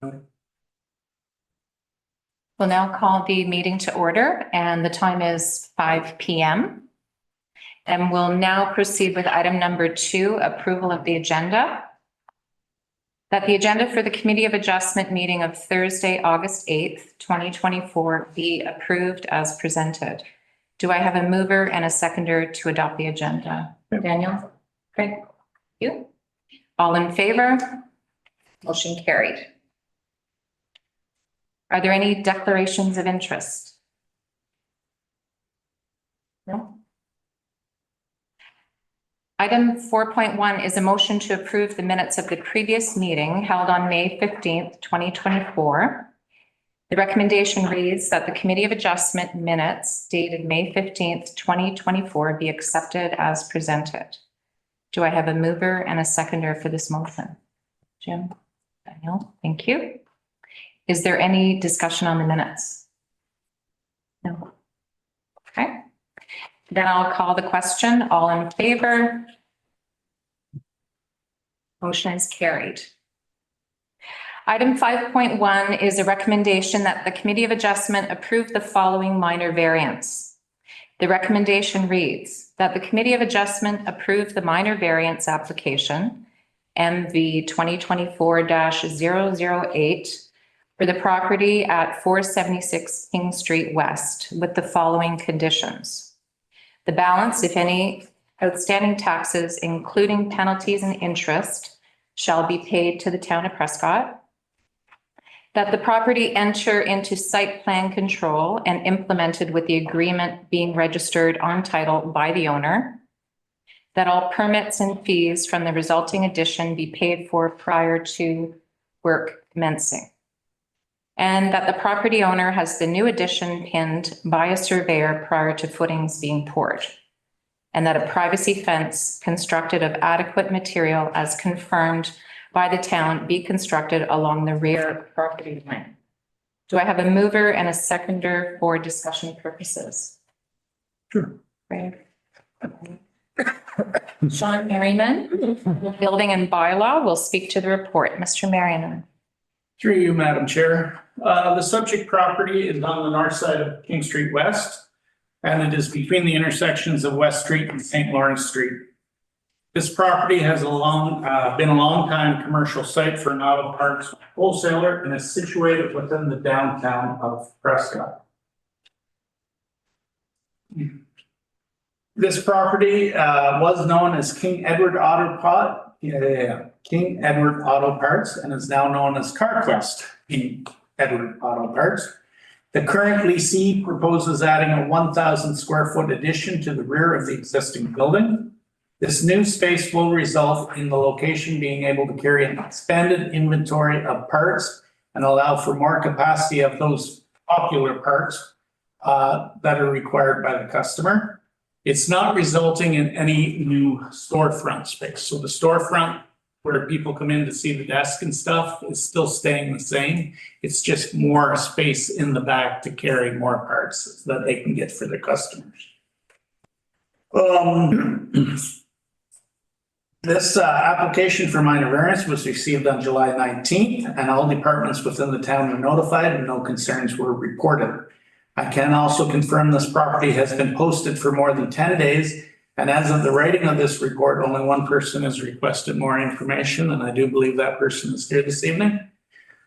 We'll now call the meeting to order, and the time is 5 p.m. And we'll now proceed with item number 2, approval of the agenda. That the agenda for the Committee of Adjustment meeting of Thursday, August 8th, 2024 be approved as presented. Do I have a mover and a seconder to adopt the agenda? Yep. Daniel? Great. Thank you. All in favor? Motion carried. Are there any declarations of interest? No. Item 4.1 is a motion to approve the minutes of the previous meeting held on May 15th, 2024. The recommendation reads that the Committee of Adjustment minutes dated May 15th, 2024 be accepted as presented. Do I have a mover and a seconder for this motion? Jim? Daniel? Thank you. Is there any discussion on the minutes? No. Okay. Then I'll call the question. All in favor? Motion is carried. Item 5.1 is a recommendation that the Committee of Adjustment approve the following minor variance. The recommendation reads that the Committee of Adjustment approve the minor variance application MV 2024-008 for the property at 476 King Street West with the following conditions. The balance, if any, outstanding taxes, including penalties and interest, shall be paid to the town of Prescott. That the property enter into site plan control and implemented with the agreement being registered on title by the owner. That all permits and fees from the resulting addition be paid for prior to work commencing. And that the property owner has the new addition pinned by a surveyor prior to footings being poured. And that a privacy fence constructed of adequate material as confirmed by the town be constructed along the rear property line. Do I have a mover and a seconder for discussion purposes? Sure. Right. Sean Merriman, Building and Bylaw, will speak to the report. Mr. Merriman. Through you, Madam Chair. The subject property is on the north side of King Street West, and it is between the intersections of West Street and St. Lawrence Street. This property has been a long time commercial site for an auto parts wholesaler and is situated within the downtown of Prescott. This property was known as King Edward Auto Parts, and is now known as CarQuest King Edward Auto Parts. The current leasee proposes adding a 1,000 square foot addition to the rear of the existing building. This new space will result in the location being able to carry an expanded inventory of parts and allow for more capacity of those popular parts that are required by the customer. It's not resulting in any new storefront space. So the storefront where people come in to see the desk and stuff is still staying the same. It's just more space in the back to carry more parts that they can get for their customers. This application for minor variance was received on July 19th, and all departments within the town were notified and no concerns were reported. I can also confirm this property has been posted for more than 10 days. And as of the writing of this report, only one person has requested more information, and I do believe that person is here this evening.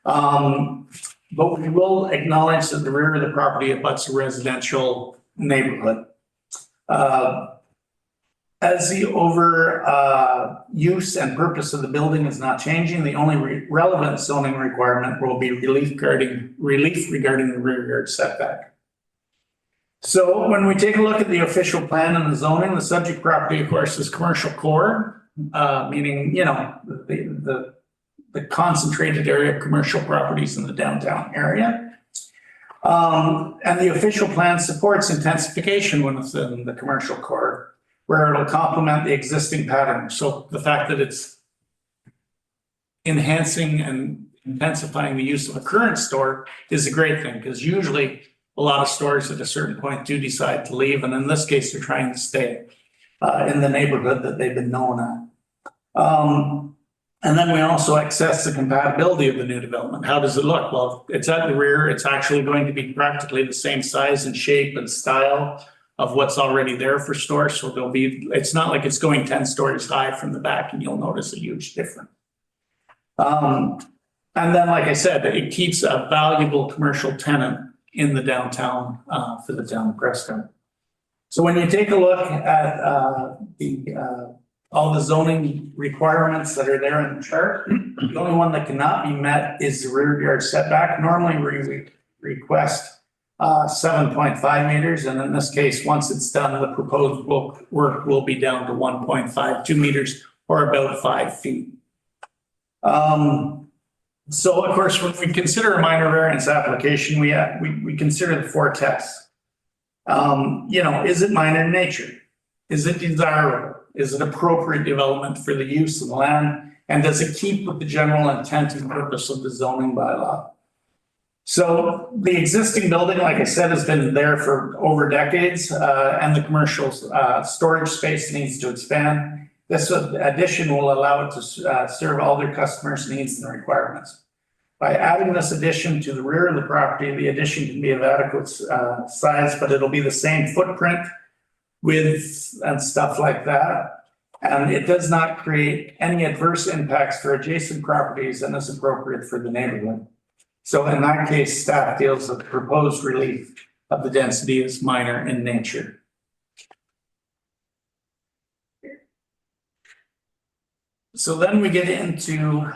But we will acknowledge that the rear of the property abuts a residential neighborhood. As the use and purpose of the building is not changing, the only relevant zoning requirement will be relief regarding the rear yard setback. So when we take a look at the official plan and the zoning, the subject property, of course, is commercial core, meaning, you know, the concentrated area of commercial properties in the downtown area. And the official plan supports intensification within the commercial core, where it'll complement the existing pattern. So the fact that it's enhancing and intensifying the use of a current store is a great thing, because usually a lot of stores at a certain point do decide to leave. And in this case, they're trying to stay in the neighborhood that they've been known at. And then we also assess the compatibility of the new development. How does it look? Well, it's at the rear. It's actually going to be practically the same size and shape and style of what's already there for stores. So it's not like it's going 10 stories high from the back and you'll notice a huge difference. And then, like I said, it keeps a valuable commercial tenant in the downtown, for the town of Prescott. So when you take a look at all the zoning requirements that are there in the chart, the only one that cannot be met is the rear yard setback. Normally we request 7.5 meters, and in this case, once it's done, the proposed work will be down to 1.52 meters, or about 5 feet. So of course, when we consider a minor variance application, we consider the 4 tests. Is it minor in nature? Is it desirable? Is it appropriate development for the use of the land? And does it keep with the general intent and purpose of the zoning bylaw? So the existing building, like I said, has been there for over decades, and the commercial storage space needs to expand. This addition will allow it to serve all their customers' needs and requirements. By adding this addition to the rear of the property, the addition can be of adequate size, but it'll be the same footprint, width, and stuff like that. And it does not create any adverse impacts for adjacent properties and is appropriate for the neighborhood. So in that case, staff feels that the proposed relief of the density is minor in nature. So then we get into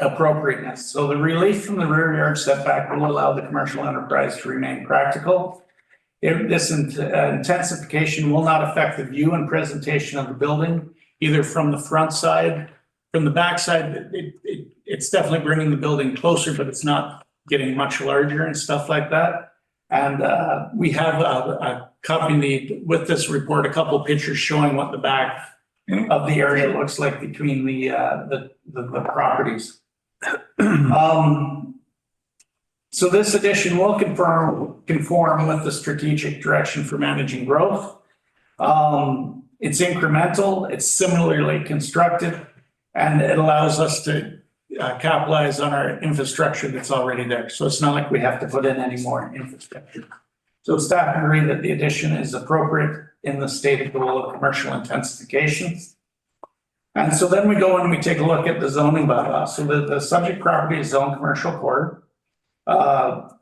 appropriateness. So the relief from the rear yard setback will allow the commercial enterprise to remain practical. This intensification will not affect the view and presentation of the building, either from the front side, from the back side. It's definitely bringing the building closer, but it's not getting much larger and stuff like that. And we have a copy with this report, a couple of pictures showing what the back of the area looks like between the properties. So this addition will conform with the strategic direction for managing growth. It's incremental, it's similarly constructed, and it allows us to capitalize on our infrastructure that's already there. So it's not like we have to put in any more infrastructure. So staff agree that the addition is appropriate in the stated goal of commercial intensification. And so then we go and we take a look at the zoning bylaw. So the subject property is zone commercial core.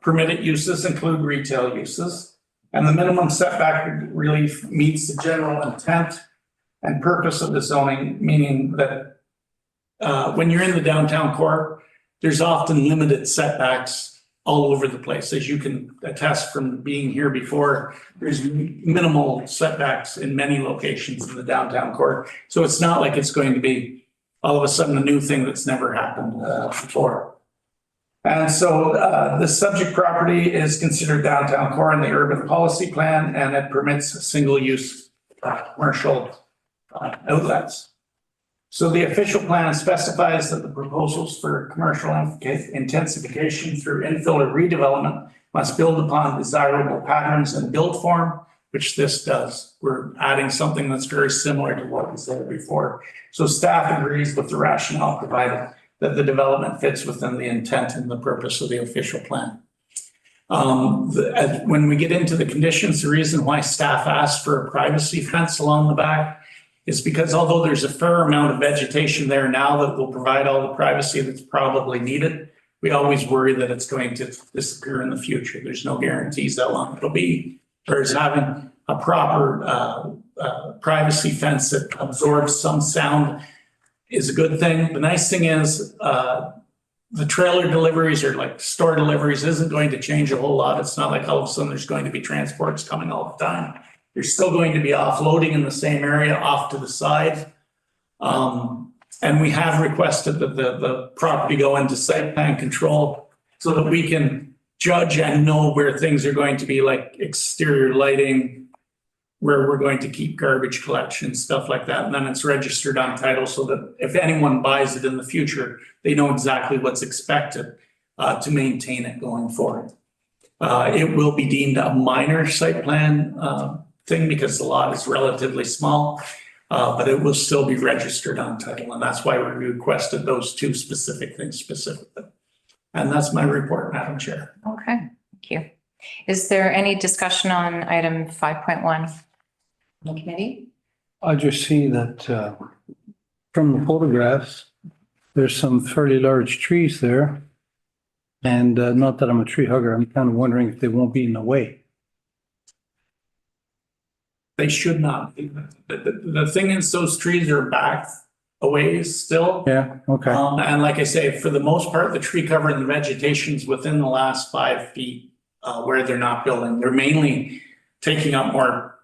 Permitted uses include retail uses, and the minimum setback relief meets the general intent and purpose of the zoning, meaning that when you're in the downtown core, there's often limited setbacks all over the place. As you can attest from being here before, there's minimal setbacks in many locations in the downtown core. So it's not like it's going to be all of a sudden a new thing that's never happened before. And so the subject property is considered downtown core in the urban policy plan, and it permits single-use commercial outlets. So the official plan specifies that the proposals for commercial intensification through infill or redevelopment must build upon desirable patterns and build form, which this does. We're adding something that's very similar to what was there before. So staff agrees with the rationale provided that the development fits within the intent and the purpose of the official plan. When we get into the conditions, the reason why staff asked for a privacy fence along the back is because although there's a fair amount of vegetation there now that will provide all the privacy that's probably needed, we always worry that it's going to disappear in the future. There's no guarantees how long it'll be. Whereas having a proper privacy fence that absorbs some sound is a good thing. The nice thing is the trailer deliveries or like store deliveries isn't going to change a whole lot. It's not like all of a sudden there's going to be transports coming all the time. There's still going to be offloading in the same area off to the side. And we have requested that the property go into site plan control so that we can judge and know where things are going to be, like exterior lighting, where we're going to keep garbage collection, stuff like that. And then it's registered on title so that if anyone buys it in the future, they know exactly what's expected to maintain it going forward. It will be deemed a minor site plan thing because the lot is relatively small. But it will still be registered on title, and that's why we requested those two specific things specifically. And that's my report, Madam Chair. Okay, thank you. Is there any discussion on item 5.1 from the committee? I just see that from the photographs, there's some fairly large trees there. And not that I'm a tree hugger, I'm kind of wondering if they won't be in the way. They should not be. The thing is, those trees are back a ways still. Yeah, okay. And like I say, for the most part, the tree cover and the vegetation's within the last 5 feet where they're not building. They're mainly taking up more,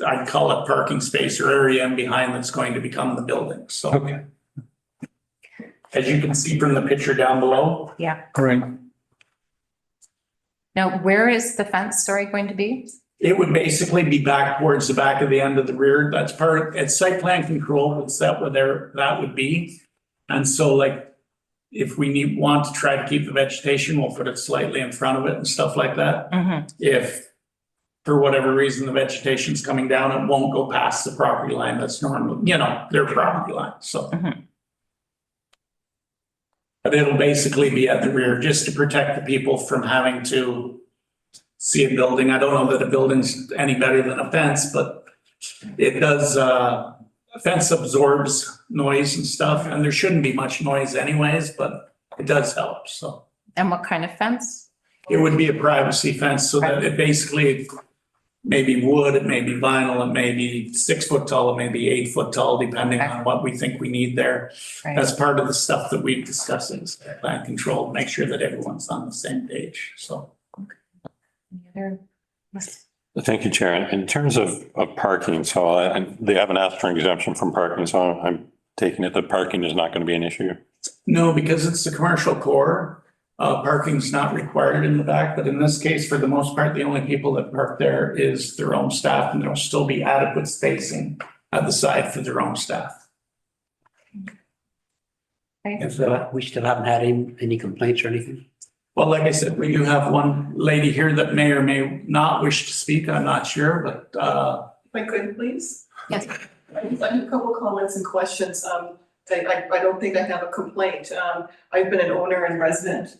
I'd call it parking space or area in behind that's going to become the building. So Okay, as you can see from the picture down below, Yeah. right. Now, where is the fence, sorry, going to be? it would basically be back towards the back of the end of the rear. That's it's site plan control would set where that would be. And so like, if we want to try to keep the vegetation, we'll put it slightly in front of it and stuff like that. Mhm. If for whatever reason the vegetation's coming down, it won't go past the property line. That's normal, their property line, so. Mhm. But it'll basically be at the rear just to protect the people from having to see a building. I don't know that a building's any better than a fence, but it does, a fence absorbs noise and stuff, and there shouldn't be much noise anyways, but it does help, so. And what kind of fence? It would be a privacy fence, so that it basically may be wood, it may be vinyl, it may be 6 foot tall, it may be 8 foot tall, depending on what we think we need there. Right. That's part of the stuff that we've discussed in site plan control, make sure that everyone's on the same page, so. Any other? Thank you, Chair. In terms of parking, so they haven't asked for an exemption from parking, so I'm taking it that parking is not going to be an issue. No, because it's the commercial core, parking's not required in the back, but in this case, for the most part, the only people that park there is their own staff, and there'll still be adequate spacing at the side for their own staff. Okay. So we still haven't had any complaints or anything? Well, like I said, we do have one lady here that may or may not wish to speak, I'm not sure, but, If I could, please. Yes. I have a couple of comments and questions. I don't think I have a complaint. I've been an owner and resident,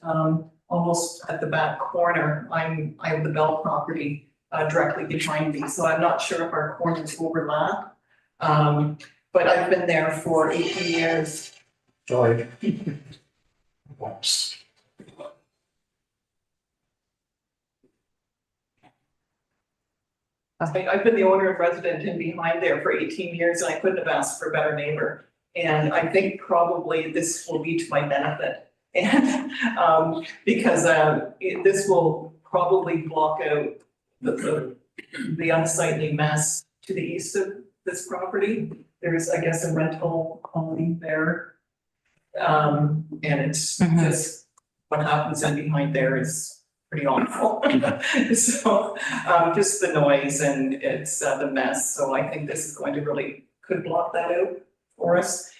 almost at the back corner. I have the Bell property, directly behind me, so I'm not sure if our corners overlap. But I've been there for 18 years. Sorry. I've been the owner and resident in behind there for 18 years, and I couldn't have asked for a better neighbor. And I think probably this will be to my benefit. And because this will probably block out the unsightly mess to the east of this property. There's, I guess, a rental colony there. And it's just what happens in behind there is pretty awful. So just the noise and it's the mess. So I think this is going to could block that out for us.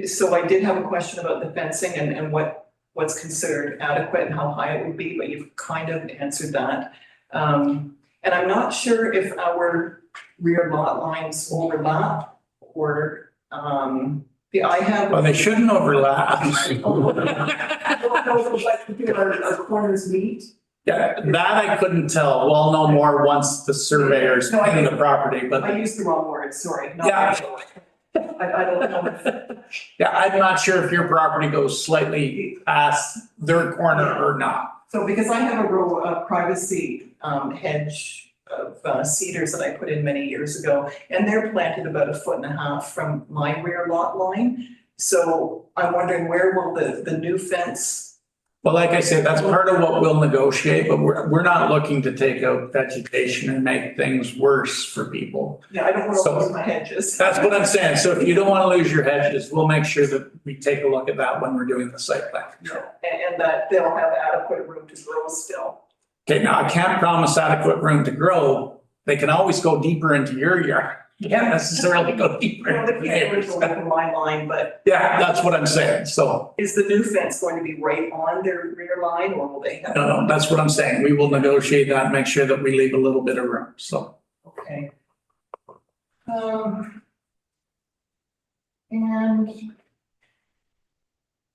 So I did have a question about the fencing and what's considered adequate and how high it would be, but you've kind of answered that. And I'm not sure if our rear lot lines overlap or well, they shouldn't overlap. Our corners meet. Yeah, that I couldn't tell. We'll know more once the surveyors No, I in the property, but I used the wrong word, sorry. Yeah. I don't know. yeah, I'm not sure if your property goes slightly past their corner or not. So because I have a row of privacy hedge of cedars that I put in many years ago, and they're planted about 1.5 feet from my rear lot line. So I'm wondering where will the new fence? Well, like I said, that's part of what we'll negotiate, but we're not looking to take out vegetation and make things worse for people. Yeah, I don't want to So- lose my hedges. That's what I'm saying. So if you don't want to lose your hedges, we'll make sure that we take a look at that when we're doing the site plan control. And that they'll have adequate room to grow still. Okay, now I can't promise adequate room to grow. They can always go deeper into your yard. You can't necessarily go deeper Well, into the the people neighbor's. are from my line, but Yeah, that's what I'm saying. So, is the new fence going to be right on their rear line or will they have? no, that's what I'm saying. We will negotiate that and make sure that we leave a little bit of room. So, Okay. And.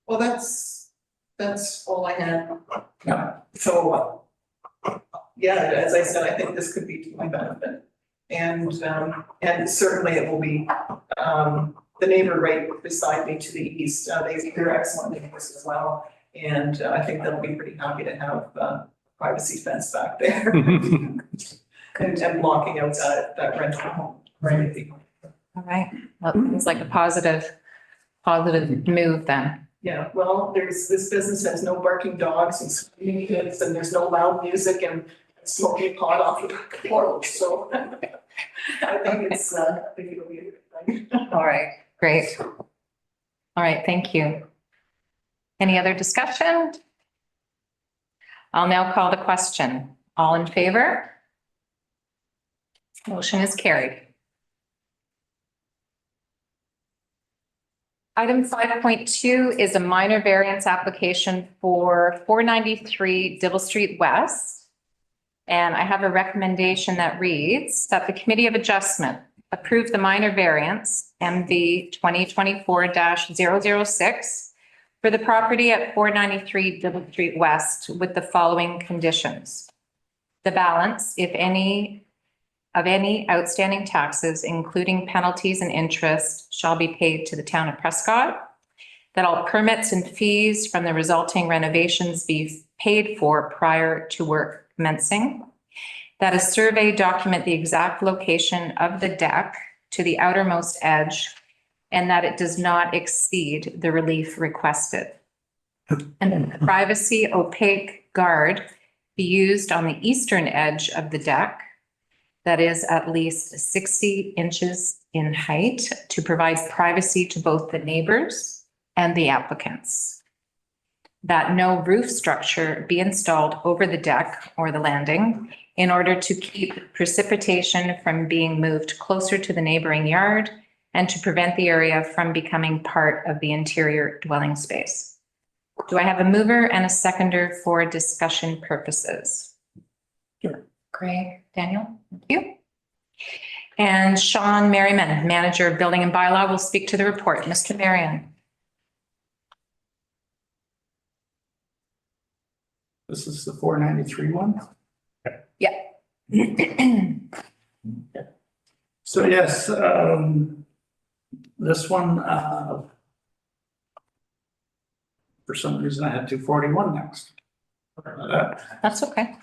Well, that's all I had. Yeah. So, yeah, as I said, I think this could be to my benefit. And certainly it will be, the neighbor right beside me to the east, they're excellent neighbors as well. And I think they'll be pretty happy to have privacy fence back there. And blocking out that rental home, right? All right, well, it's like a positive move then. Yeah, well, this business has no barking dogs and screaming kids, and there's no loud music and smoking pot off the back porch, so. I think it'll be a good thing. All right, great. All right, thank you. Any other discussion? I'll now call the question. All in favor? Motion is carried. Item 5.2 is a minor variance application for 493 Dibble Street West. And I have a recommendation that reads that the Committee of Adjustment approve the minor variance MV 2024-006 for the property at 493 Dibble Street West with the following conditions. The balance, if any, of any outstanding taxes, including penalties and interest, shall be paid to the town of Prescott. That all permits and fees from the resulting renovations be paid for prior to work commencing. That a survey document the exact location of the deck to the outermost edge, and that it does not exceed the relief requested. And then the privacy opaque guard be used on the eastern edge of the deck that is at least 60 inches in height to provide privacy to both the neighbors and the applicants. That no roof structure be installed over the deck or the landing in order to keep precipitation from being moved closer to the neighboring yard and to prevent the area from becoming part of the interior dwelling space. Do I have a mover and a seconder for discussion purposes? Sure. Craig, Daniel, thank you. And Sean Merriman, Manager of Building and Bylaw, will speak to the report. Mr. Merriman. This is the 493 one? Yeah. So yes, this one, for some reason I had 241 next. Sorry about that. That's okay.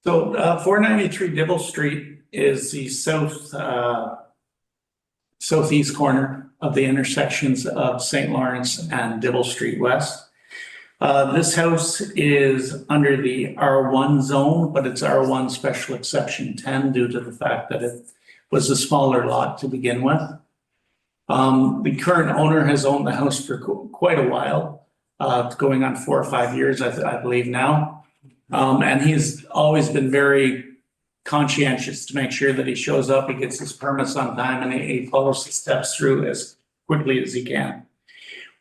So 493 Dibble Street is the southeast corner of the intersections of St. Lawrence and Dibble Street West. This house is under the R1 zone, but it's R1 special exception 10 due to the fact that it was a smaller lot to begin with. The current owner has owned the house for quite a while, going on 4 or 5 years, I believe now. And he's always been very conscientious to make sure that he shows up, he gets his permits on time, and he follows the steps through as quickly as he can.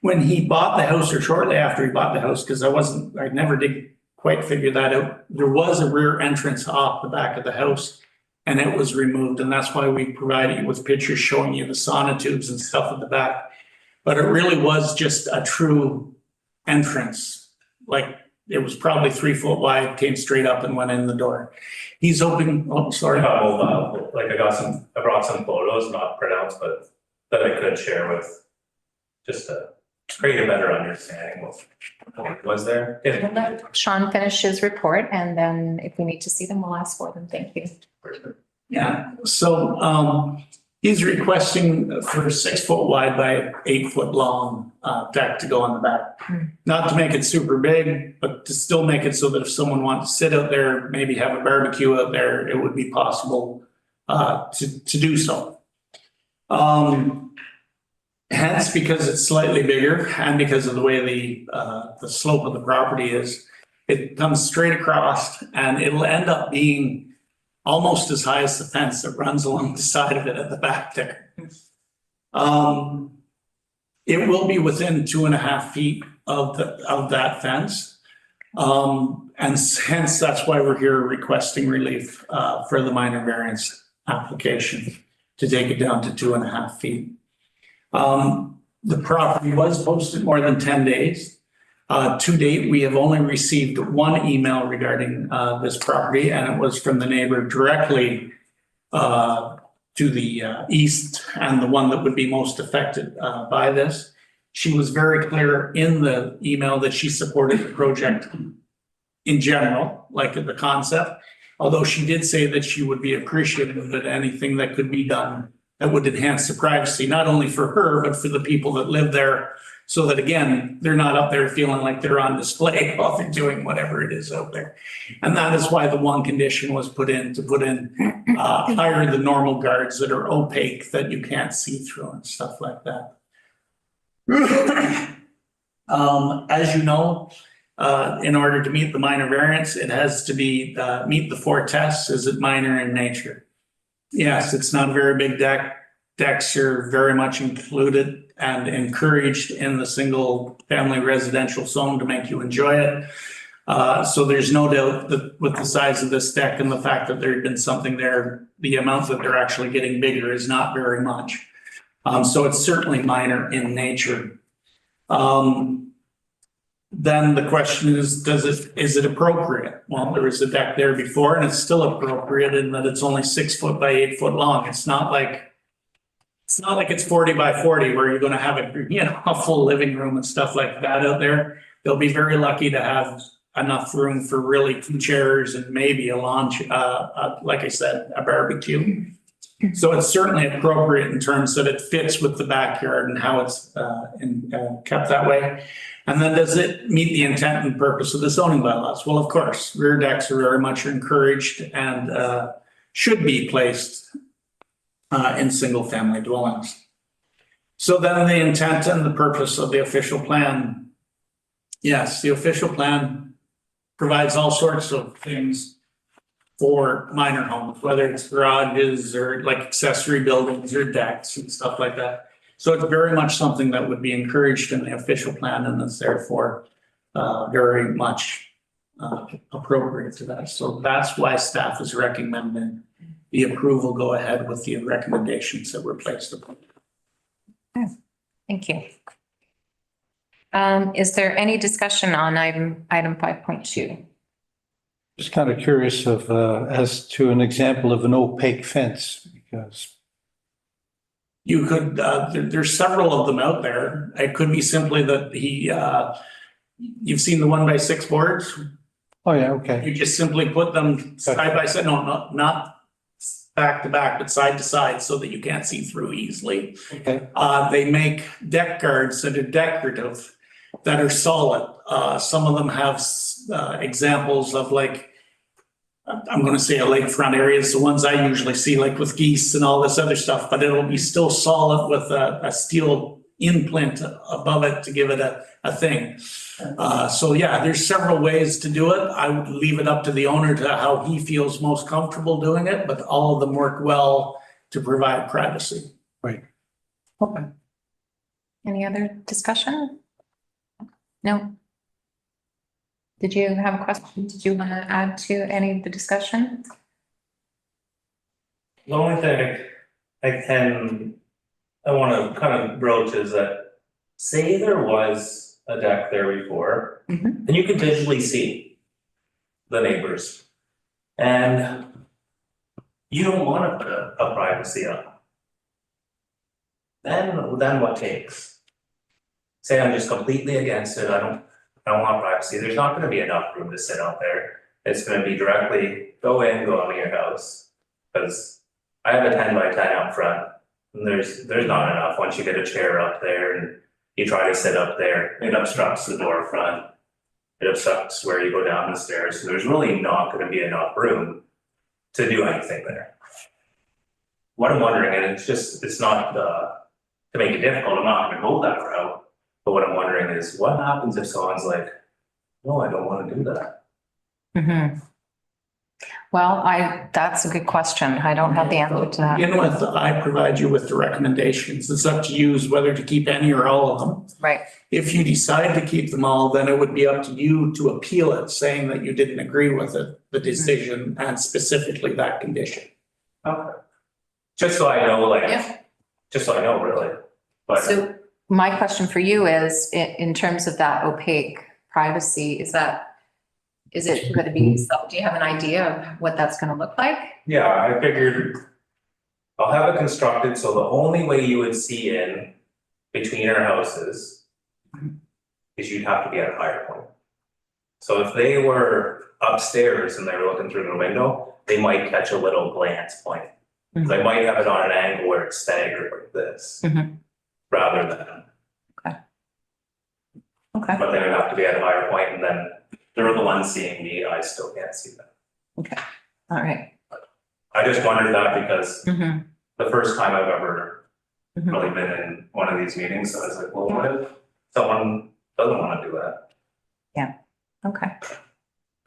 When he bought the house, or shortly after he bought the house, because I never did quite figure that out, there was a rear entrance off the back of the house, and it was removed, and that's why we provided you with pictures showing you the sonotubes and stuff at the back. But it really was just a true entrance, like it was probably 3 foot wide, came straight up and went in the door. He's hoping, oh, sorry. Like I brought some photos, not pronounced, but that I could share with, just to create a better understanding of what was there. We'll let Sean finish his report, and then if we need to see them, we'll ask for them. Thank you. Yeah, so he's requesting for 6 foot wide by 8 foot long deck to go on the back. Not to make it super big, but to still make it so that if someone wants to sit out there, maybe have a barbecue out there, it would be possible to do so. Hence, because it's slightly bigger and because of the way the slope of the property is, it comes straight across and it'll end up being almost as high as the fence that runs along the side of it at the back there. It will be within 2.5 feet of that fence. And hence, that's why we're here requesting relief, for the minor variance application to take it down to 2.5 feet. The property was posted more than 10 days. To date, we have only received one email regarding, this property, and it was from the neighbor directly, to the east, and the one that would be most affected by this. She was very clear in the email that she supported the project in general, like the concept, although she did say that she would be appreciative of anything that could be done that would enhance the privacy, not only for her, but for the people that live there, so that, again, they're not up there feeling like they're on display while they're doing whatever it is out there. And that is why the one condition was put in, higher than normal guards that are opaque, that you can't see through and stuff like that. As you know, in order to meet the minor variance, it has to be, meet the 4 tests. Is it minor in nature? Yes, it's not a very big deck. Decks are very much included and encouraged in the single family residential zone to make you enjoy it. So there's no doubt that with the size of this deck and the fact that there had been something there, the amount that they're actually getting bigger is not very much. So it's certainly minor in nature. Then the question is, is it appropriate? Well, there was a deck there before, and it's still appropriate in that it's only 6 foot by 8 foot long. It's not like it's 40 by 40 where you're gonna have a full living room and stuff like that out there. They'll be very lucky to have enough room for really 2 chairs and maybe a lounge, like I said, a barbecue. So it's certainly appropriate in terms that it fits with the backyard and how it's kept that way. And then does it meet the intent and purpose of the zoning bylaws? Well, of course, rear decks are very much encouraged and should be placed in single family dwellings. So then the intent and the purpose of the official plan. Yes, the official plan provides all sorts of things for minor homes, whether it's garages or like accessory buildings or decks and stuff like that. So it's very much something that would be encouraged in the official plan and is therefore very much appropriate to that. So that's why staff is recommending the approval go ahead with the recommendations that were placed upon. Thank you. Is there any discussion on item 5.2? Just kind of curious of, as to an example of an opaque fence, because You could, there's several of them out there. It could be simply that you've seen the 1x6 boards. oh yeah, okay, You just simply put them side by side, no, not back to back, but side to side so that you can't see through easily. okay, They make deck guards that are decorative, that are solid. Some of them have examples of like, I'm gonna say a lakefront area, it's the ones I usually see, like with geese and all this other stuff, but it'll be still solid with a steel imprint above it to give it a thing. So yeah, there's several ways to do it. I would leave it up to the owner to how he feels most comfortable doing it, but all of them work well to provide privacy. right. Okay. Any other discussion? No? Did you have a question? Did you want to add to any of the discussion? The only thing I want to kind of broach is that, say there was a deck there before, Mhm. and you can visually see the neighbors. And you don't want to put a privacy up. Then what takes? Say I'm just completely against it, I don't want privacy, there's not gonna be enough room to sit out there. It's gonna be directly, go in, go out of your house. Cause I have a 10 by 10 out front, and there's not enough, once you get a chair up there and you try to sit up there, it obstructs the door front. It obstructs where you go down the stairs, so there's really not gonna be enough room to do anything there. What I'm wondering, and it's not to make it difficult, I'm not gonna go that route. But what I'm wondering is, what happens if someone's like, no, I don't wanna do that? Mhm. Well, that's a good question. I don't have the answer to that. In with, I provide you with the recommendations. It's up to you is whether to keep any or all of them. Right. If you decide to keep them all, then it would be up to you to appeal it, saying that you didn't agree with it, the decision, and specifically that condition. Okay. Just so I know, Yeah. just so I know really, but. So my question for you is, in terms of that opaque privacy, is it going to be, do you have an idea of what that's going to look like? Yeah, I figured I'll have it constructed so the only way you would see in between our houses is you'd have to be at a higher point. So if they were upstairs and they were looking through the window, they might catch a little glance point. They might have it on an angle where it's staggered like this, Mhm. rather than, Okay, but they would have to be at a higher point, and then they're the ones seeing me, I still can't see them. all right. I just wondered that because Mhm. the first time I've ever Mhm. really been in one of these meetings, so I was like, well, what if someone doesn't wanna do that? Okay.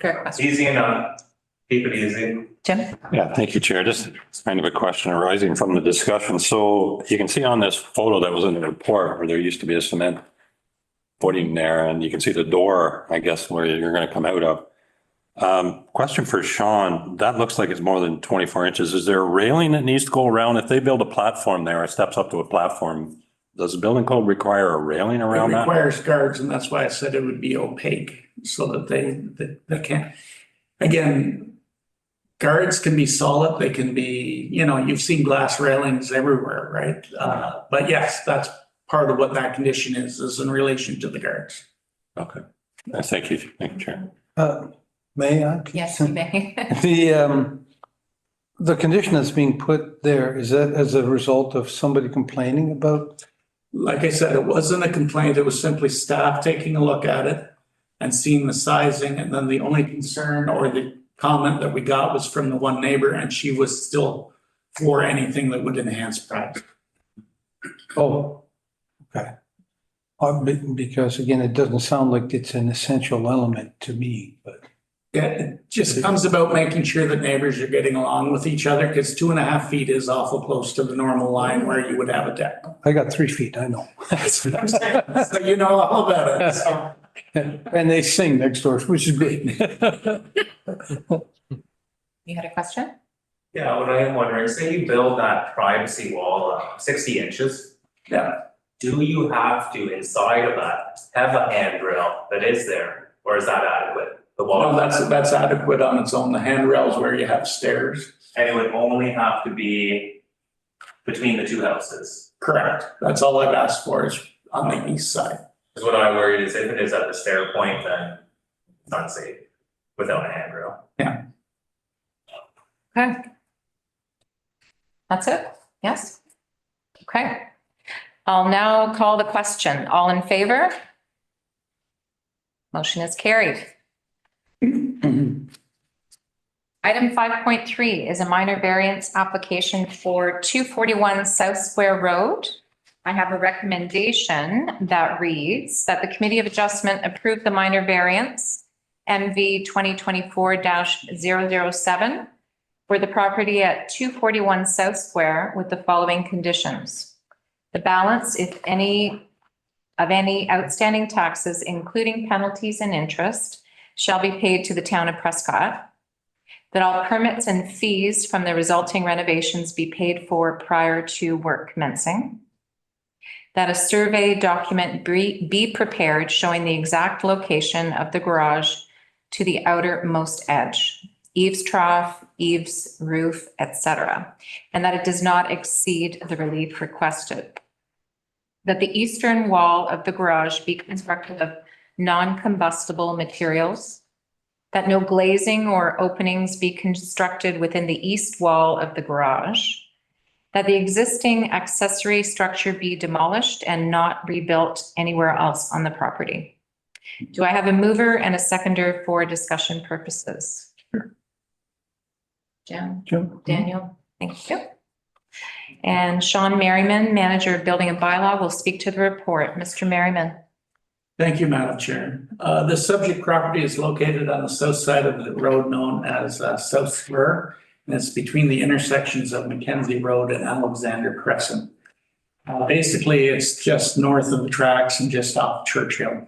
Fair question. Easy enough, keep it easy. Jim? Yeah, thank you, Chair. Just kind of a question arising from the discussion. So you can see on this photo that was in the report where there used to be a cement footing there, and you can see the door, I guess, where you're going to come out of. Question for Sean, that looks like it's more than 24 inches. Is there a railing that needs to go around? If they build a platform there, it steps up to a platform, does the building code require a railing It around that? requires guards, and that's why I said it would be opaque, so that they can't. Again, guards can be solid, they can be, you've seen glass railings everywhere, right? But yes, that's part of what that condition is in relation to the guards. Okay. Thank you. Thank you, Chair. May I? Yes, you may. The condition that's being put there, is that as a result of somebody complaining about? Like I said, it wasn't a complaint, it was simply staff taking a look at it and seeing the sizing, and then the only concern or the comment that we got was from the one neighbor, and she was still for anything that would enhance privacy. Oh, okay. Because again, it doesn't sound like it's an essential element to me, but. Yeah, it just comes about making sure that neighbors are getting along with each other, because 2.5 feet is awful close to the normal line where you would have a deck. I got 3 feet, I know. So you know all about it, so. And they sing next door, which is great. You had a question? Yeah, what I am wondering, say you build that privacy wall up 60 inches. Yeah. Do you have to, inside of that, have a handrail that is there, or is that adequate? The wall, No, that's adequate on its own. The handrails where you have stairs. and it would only have to be between the two houses. Correct. That's all I've asked for is on the east side. Because what I worried is if it is at the stair point, then it's unsafe without a handrail. Okay. That's it? Yes? Okay. I'll now call the question. All in favor? Motion is carried. Item 5.3 is a minor variance application for 241 South Square Road. I have a recommendation that reads that the Committee of Adjustment approve the minor variance MV 2024-007 for the property at 241 South Square with the following conditions. The balance, if any, of any outstanding taxes, including penalties and interest, shall be paid to the town of Prescott. That all permits and fees from the resulting renovations be paid for prior to work commencing. That a survey document be prepared showing the exact location of the garage to the outermost edge, eaves trough, eaves roof, etc., and that it does not exceed the relief requested. That the eastern wall of the garage be constructed of non-combustible materials. That no glazing or openings be constructed within the east wall of the garage. That the existing accessory structure be demolished and not rebuilt anywhere else on the property. Do I have a mover and a seconder for discussion purposes? Jim, Jim? Daniel, thank you. And Sean Merriman, Manager of Building and Bylaw, will speak to the report. Mr. Merriman. Thank you, Madam Chair. The subject property is located on the south side of the road known as South Square, and it's between the intersections of Mackenzie Road and Alexander Crescent. Basically, it's just north of the tracks and just off Churchill.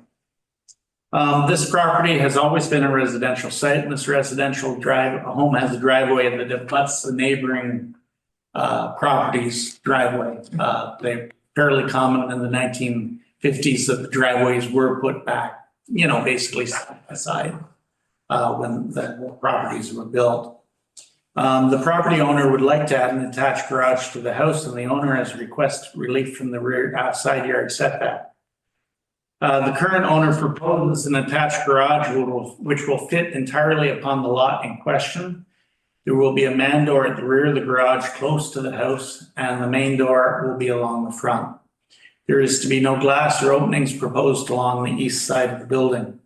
This property has always been a residential site, and this residential home has a driveway that abuts the neighboring property's driveway. They're fairly common in the 1950s that the driveways were put back, basically side by side when the properties were built. The property owner would like to add an attached garage to the house, and the owner has requested relief from the rear side yard setback. The current owner proposes an attached garage which will fit entirely upon the lot in question. There will be a man door at the rear of the garage close to the house, and the main door will be along the front. There is to be no glass or openings proposed along the east side of the building.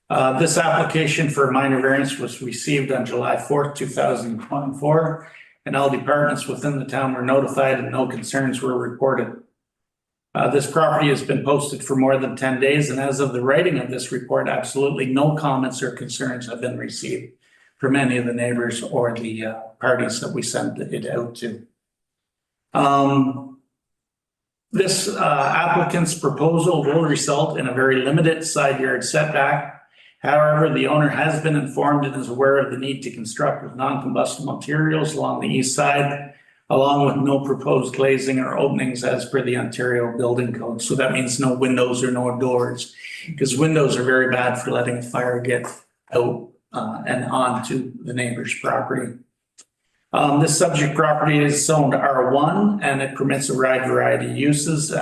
This application for a minor variance was received on July 4th, 2024, and all departments within the town were notified and no concerns were reported. This property has been posted for more than 10 days, and as of the writing of this report, absolutely no comments or concerns have been received from any of the neighbors or the parties that we sent it out to. This applicant's proposal will result in a very limited side yard setback. However, the owner has been informed and is aware of the need to construct with non-combustible materials along the east side, along with no proposed glazing or openings as per the Ontario Building Code. So that means no windows or no doors, because windows are very bad for letting a fire get out and onto the neighbor's property. This subject property is zoned R1, and it permits a wide variety of uses,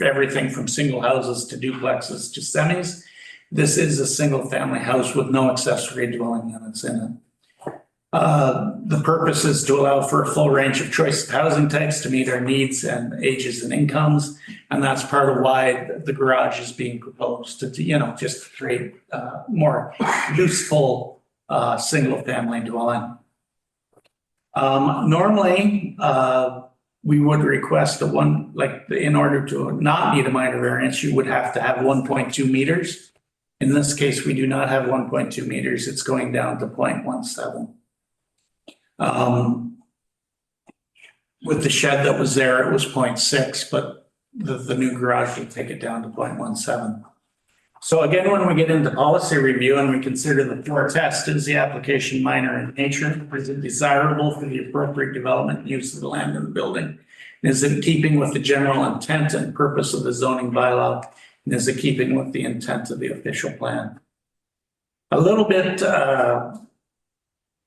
everything from single houses to duplexes to semis. This is a single family house with no accessory dwelling units in it. The purpose is to allow for a full range of choice of housing types to meet our needs and ages and incomes. And that's part of why the garage is being proposed to just create more useful single family dwelling. Normally, we would request in order to not need a minor variance, you would have to have 1.2 meters. In this case, we do not have 1.2 meters. It's going down to 0.17. With the shed that was there, it was 0.6, but the new garage will take it down to 0.17. So again, when we get into policy review and we consider the four tests, is the application minor in nature? Is it desirable for the appropriate development and use of the land in the building? Is it in keeping with the general intent and purpose of the zoning bylaw? And is it keeping with the intent of the official plan? A little bit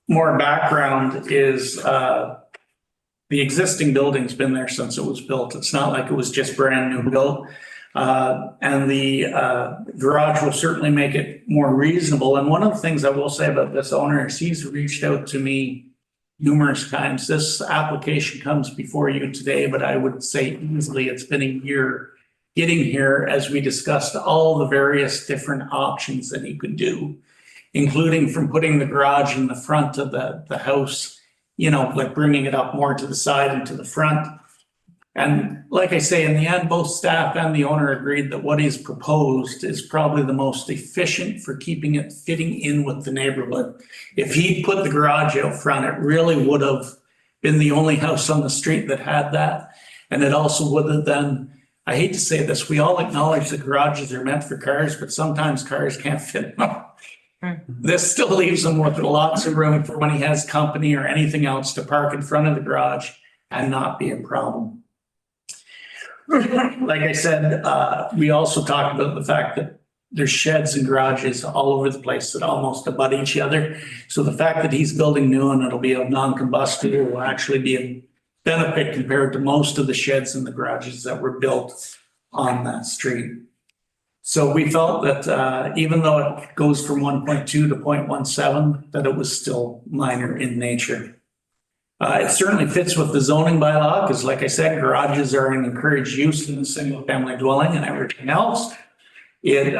more background is the existing building's been there since it was built. It's not like it was just brand new built. And the garage will certainly make it more reasonable. And one of the things I will say about this owner is he's reached out to me numerous times. This application comes before you today, but I would say easily it's been a year getting here as we discussed all the various different options that he could do, including from putting the garage in the front of the house, like bringing it up more to the side and to the front. And like I say, in the end, both staff and the owner agreed that what he's proposed is probably the most efficient for keeping it fitting in with the neighborhood. If he'd put the garage out front, it really would have been the only house on the street that had that. And it also would have then, I hate to say this, we all acknowledge that garages are meant for cars, but sometimes cars can't fit in them. This still leaves him with lots of room for when he has company or anything else to park in front of the garage and not be a problem. Like I said, we also talked about the fact that there's sheds and garages all over the place that almost abut each other. So the fact that he's building new and it'll be a non-combustible will actually be a benefit compared to most of the sheds and the garages that were built on that street. So we felt that even though it goes from 1.2 to 0.17, that it was still minor in nature. It certainly fits with the zoning bylaw because, like I said, garages are an encouraged use in a single family dwelling and everything else. It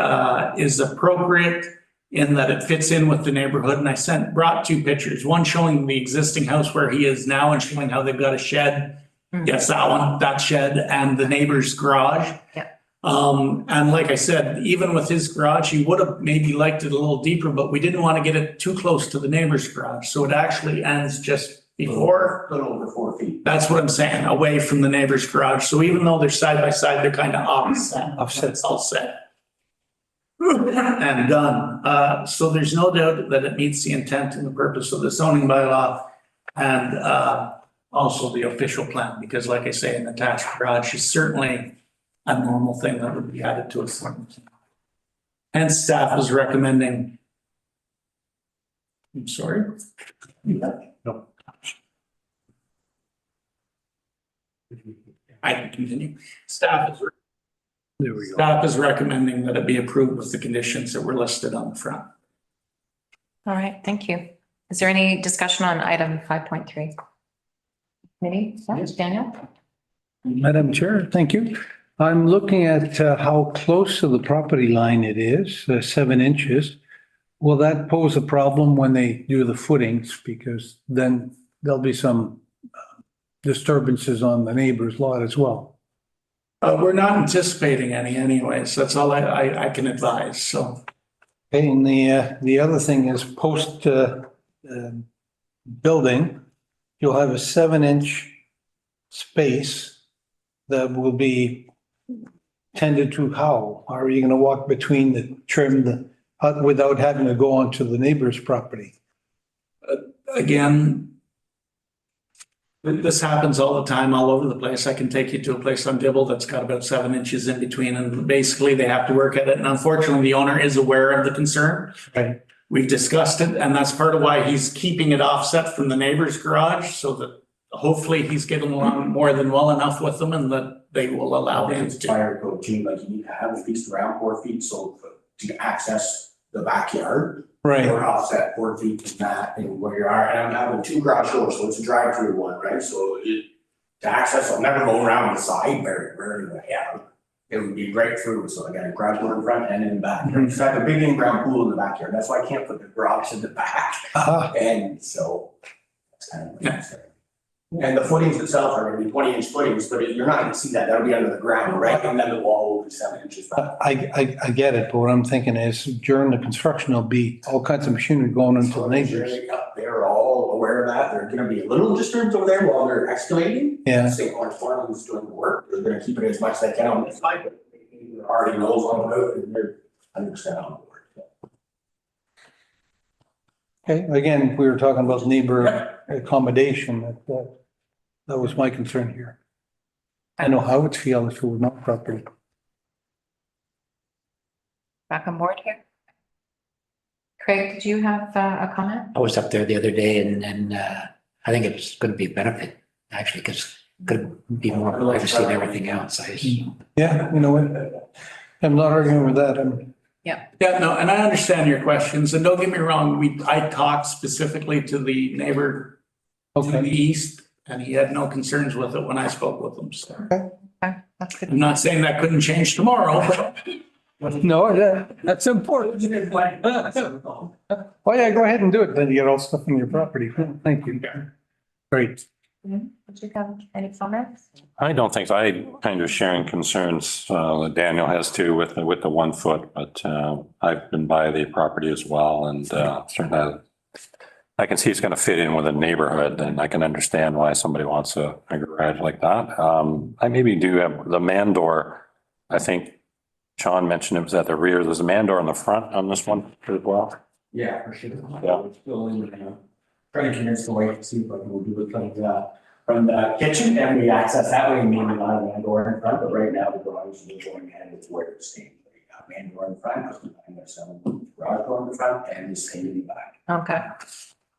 is appropriate in that it fits in with the neighborhood. And I brought two pictures, one showing the existing house where he is now and showing how they've got a shed. Yes, that one, that shed, and the neighbor's garage. Yeah. And like I said, even with his garage, he would have maybe liked it a little deeper, but we didn't want to get it too close to the neighbor's garage. So it actually ends just before. A little over 4 feet. That's what I'm saying, away from the neighbor's garage. So even though they're side by side, they're kind of opposite. Offset. It's all set. And done. So there's no doubt that it meets the intent and the purpose of the zoning bylaw and also the official plan, because like I say, an attached garage is certainly a normal thing that would be added to a zoning. And staff is recommending. I'm sorry. No. I can continue. Staff There we go. Staff is recommending that it be approved with the conditions that were listed on the front. All right, thank you. Is there any discussion on item 5.3? Committee, yes, Daniel? Madam Chair, thank you. I'm looking at how close to the property line it is, 7 inches. Will that pose a problem when they do the footings? Because then there'll be some disturbances on the neighbor's lot as well. We're not anticipating any anyways. That's all I can advise, so. Okay, and the other thing is post building, you'll have a 7-inch space that will be tended to how? How are you going to walk between the trim without having to go onto the neighbor's property? Again, this happens all the time, all over the place. I can take you to a place on Dibble that's got about 7 inches in between, and basically they have to work at it. And unfortunately, the owner is aware of the concern. Right. We've discussed it, and that's part of why he's keeping it offset from the neighbor's garage, so that hopefully he's getting along more than well enough with them and that they will allow him It's to. fire code, Gene, like you need to have at least around 4 feet, so to access the backyard. Right. We're offset 4 feet from that and where you are, and I'm having 2 garage doors, so it's a drive-through one, right? So to access, I'll never go around the side, very rarely, yeah. It would be right through, so I got a garage door in front and in the back. Mhm. So I have a big in-ground pool in the backyard, that's why I can't put the garage in the back. Ah, And so that's kind of what I'm saying. And the footings itself are gonna be 20-inch footings, but you're not gonna see that, that'll be under the ground, right? And then the wall will be 7 inches back. I get it, but what I'm thinking is during the construction, there'll be all kinds of machinery going into the neighbors. They're all aware of that, they're gonna be a little disturbed over there while they're excavating. Yeah. St. Lawrence Farm is doing the work, they're gonna keep it as much as they can on this side, but they already knows on the road, and they're 100% on board. Okay, again, we were talking about neighbor accommodation, that was my concern here. I know how it feels if it was not property. Back on board here. Craig, did you have a comment? I was up there the other day and I think it's going to be a benefit, actually, because could be more privacy and everything else. Yeah, you know what? I'm not arguing with that. Yeah, no, and I understand your questions, and don't get me wrong, I talked specifically to the neighbor to the Okay, east, and he had no concerns with it when I spoke with him, so. Okay, that's good. I'm not saying that couldn't change tomorrow, but. no, that's important. Oh, yeah, go ahead and do it, then you get all stuff in your property. Thank you. Great. Would you have any comments? I don't think so. I kind of sharing concerns that Daniel has too with the 1 foot, but I've been by the property as well, and certainly I can see it's going to fit in with a neighborhood, and I can understand why somebody wants a garage like that. I maybe do have the man door. I think Sean mentioned it was at the rear. There's a man door on the front on this one as well. Yeah, for sure. Yeah. Still in, trying to convince the wife to see if I can do it from the kitchen, and we access that way, maybe not a man door in front, but right now the garage is going ahead with where it's staying. We got man door in front, I'm gonna sell them garage door in the front and the same in the back. Okay,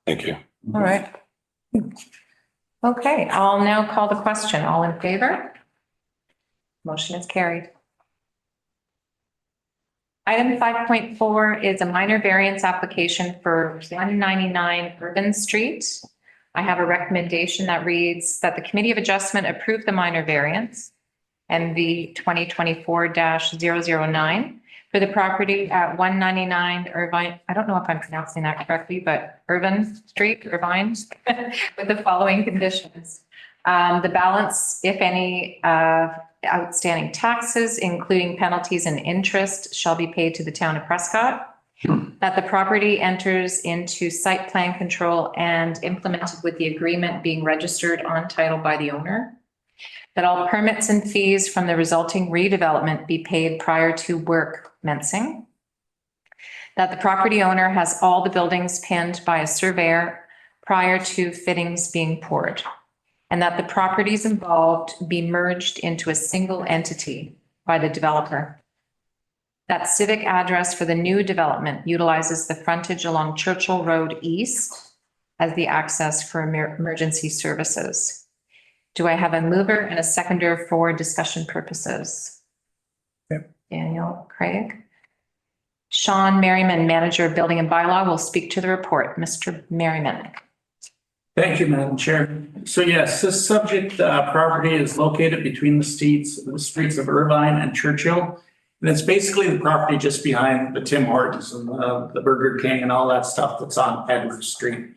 Thank you. all right. Okay, I'll now call the question. All in favor? Motion is carried. Item 5.4 is a minor variance application for 199 Urban Street. I have a recommendation that reads that the Committee of Adjustment approve the minor variance MV 2024-009 for the property at 199 Irvine. I don't know if I'm pronouncing that correctly, but Irvine Street, Irvine, with the following conditions. The balance, if any, outstanding taxes, including penalties and interest, shall be paid to the town of Prescott. That the property enters into site plan control and implemented with the agreement being registered on title by the owner. That all permits and fees from the resulting redevelopment be paid prior to work commencing. That the property owner has all the buildings pinned by a surveyor prior to fittings being poured. And that the properties involved be merged into a single entity by the developer. That civic address for the new development utilizes the frontage along Churchill Road East as the access for emergency services. Do I have a mover and a seconder for discussion purposes? Yep. Daniel, Craig. Sean Merriman, Manager of Building and Bylaw, will speak to the report. Mr. Merriman. Thank you, Madam Chair. So yes, this subject property is located between the streets of Irvine and Churchill. And it's basically the property just behind the Tim Hortons and the Burger King and all that stuff that's on Edward Street.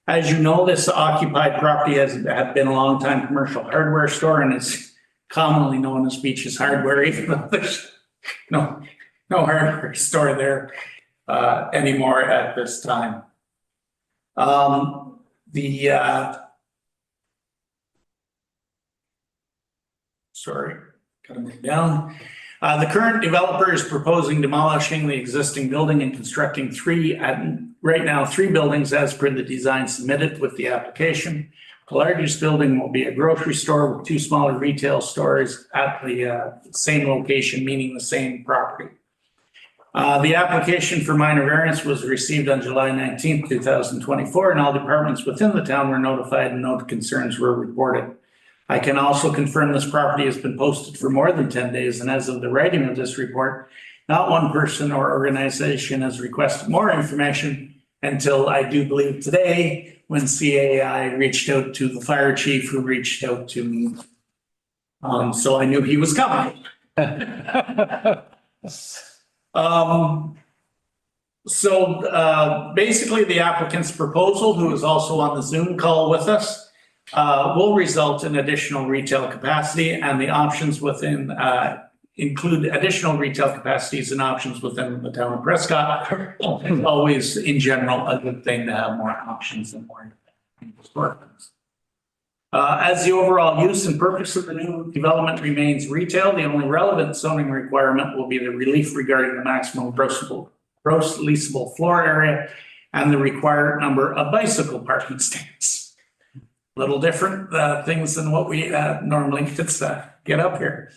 As you know, this occupied property had been a long time commercial hardware store and is commonly known as Beach's Hardware, even though there's no hardware store there anymore at this time. Sorry, gotta move down. The current developer is proposing demolishing the existing building and constructing three buildings as per the design submitted with the application. The largest building will be a grocery store with two smaller retail stores at the same location, meaning the same property. The application for minor variance was received on July 19th, 2024, and all departments within the town were notified and no concerns were reported. I can also confirm this property has been posted for more than 10 days, and as of the writing of this report, not one person or organization has requested more information until I do believe today, when CAI reached out to the fire chief who reached out to me. So I knew he was coming. Basically the applicant's proposal, who is also on the Zoom call with us, will result in additional retail capacity, and the options within include additional retail capacities and options within the town of Prescott. It's always, in general, a good thing to have more options and more storefronts. As the overall use and purpose of the new development remains retail, the only relevant zoning requirement will be the relief regarding the maximum gross leasable floor area and the required number of bicycle parking stands. Little different things than what we normally get up here.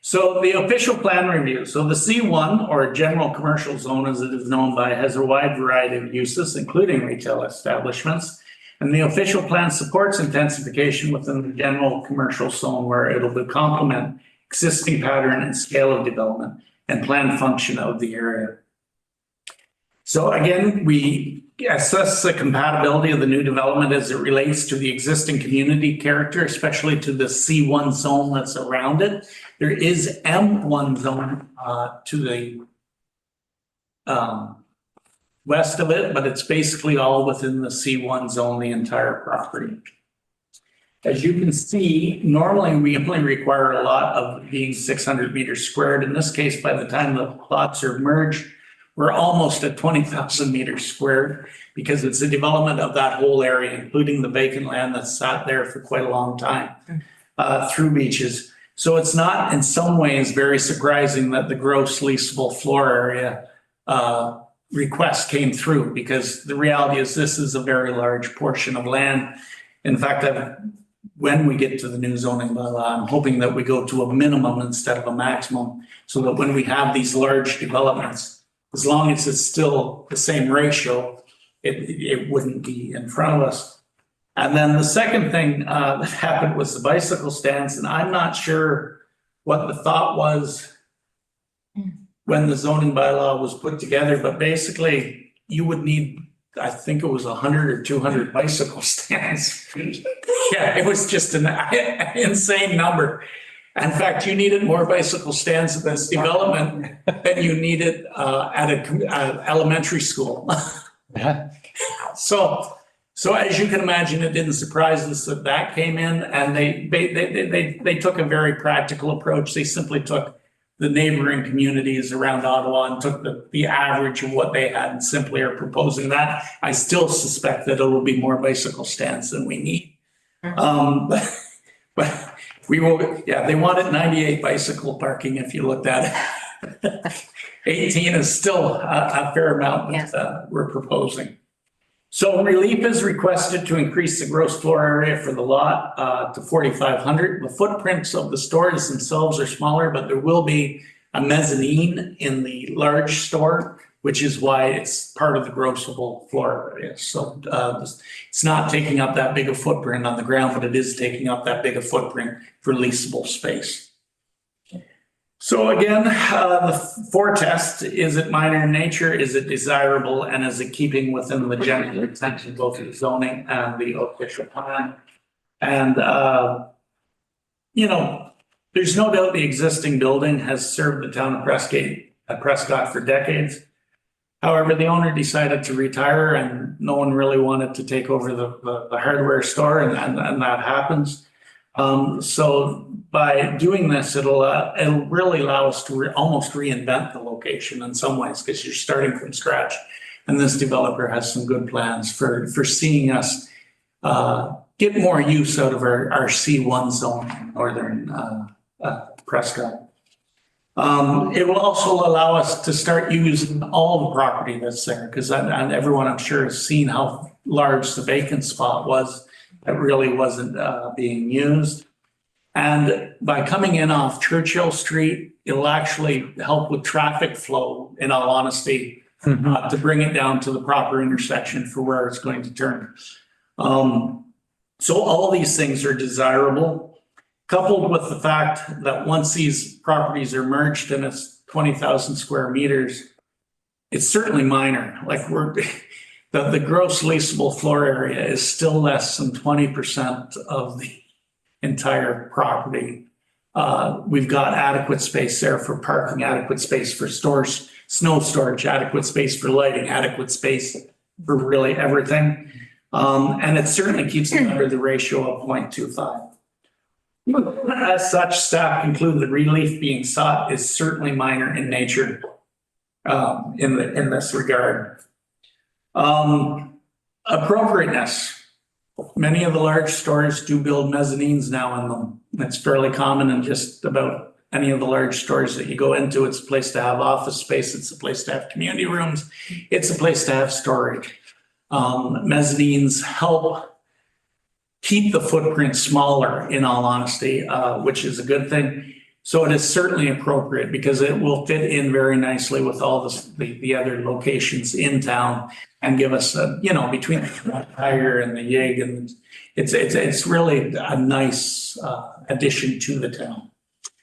So the official plan review. So the C1, or general commercial zone as it is known by, has a wide variety of uses, including retail establishments. And the official plan supports intensification within the general commercial zone where it'll complement existing pattern and scale of development and plan function of the area. So again, we assess the compatibility of the new development as it relates to the existing community character, especially to the C1 zone that's around it. There is M1 zone to the west of it, but it's basically all within the C1 zone, the entire property. As you can see, normally we only require a lot of being 600 meters squared. In this case, by the time the plots are merged, we're almost at 20,000 meters squared because it's the development of that whole area, including the vacant land that's sat there for quite a long time through Beaches. So it's not in some ways very surprising that the gross leasable floor area request came through, because the reality is this is a very large portion of land. In fact, when we get to the new zoning bylaw, I'm hoping that we go to a minimum instead of a maximum, so that when we have these large developments, as long as it's still the same ratio, it wouldn't be in front of us. And then the second thing that happened was the bicycle stands, and I'm not sure what the thought was when the zoning bylaw was put together, but basically you would need, I think it was 100 or 200 bicycle stands. Yeah, it was just an insane number. In fact, you needed more bicycle stands in this development than you needed at an elementary school. So So as you can imagine, it didn't surprise us that that came in, and they took a very practical approach. They simply took the neighboring communities around Ottawa and took the average of what they had and simply are proposing that. I still suspect that it'll be more bicycle stands than we need. But we will, yeah, they wanted 98 bicycle parking if you looked at it. 18 is still a fair amount that we're proposing. So relief is requested to increase the gross floor area for the lot to 4,500. The footprints of the stores themselves are smaller, but there will be a mezzanine in the large store, which is why it's part of the grossable floor area. So it's not taking up that big a footprint on the ground, but it is taking up that big a footprint for leasable space. So again, the foretest, is it minor in nature? Is it desirable? And is it keeping within the general intent of both the zoning and the official plan? And, you know, there's no doubt the existing building has served the town of Prescott for decades. However, the owner decided to retire and no one really wanted to take over the hardware store, and that happens. So by doing this, it'll really allow us to almost reinvent the location in some ways, because you're starting from scratch. And this developer has some good plans for seeing us get more use out of our C1 zone in northern Prescott. It will also allow us to start using all the property that's there, because and everyone I'm sure has seen how large the vacant spot was that really wasn't being used. And by coming in off Churchill Street, it'll actually help with traffic flow, in all honesty, to bring it down to the proper intersection for where it's going to turn. So all these things are desirable, coupled with the fact that once these properties are merged and it's 20,000 square meters, it's certainly minor. Like the gross leasable floor area is still less than 20% of the entire property. We've got adequate space there for parking, adequate space for stores, snow storage, adequate space for lighting, adequate space for really everything. And it certainly keeps it under the ratio of 0.25. As such, staff conclude the relief being sought is certainly minor in nature in this regard. Appropriateness. Many of the large stores do build mezzanines now in them. It's fairly common in just about any of the large stores that you go into. It's a place to have office space. It's a place to have community rooms. It's a place to have storage. Mezzanines help keep the footprint smaller, in all honesty, which is a good thing. So it is certainly appropriate because it will fit in very nicely with all the other locations in town and give us, between the Tiger and the Yig, and it's really a nice addition to the town.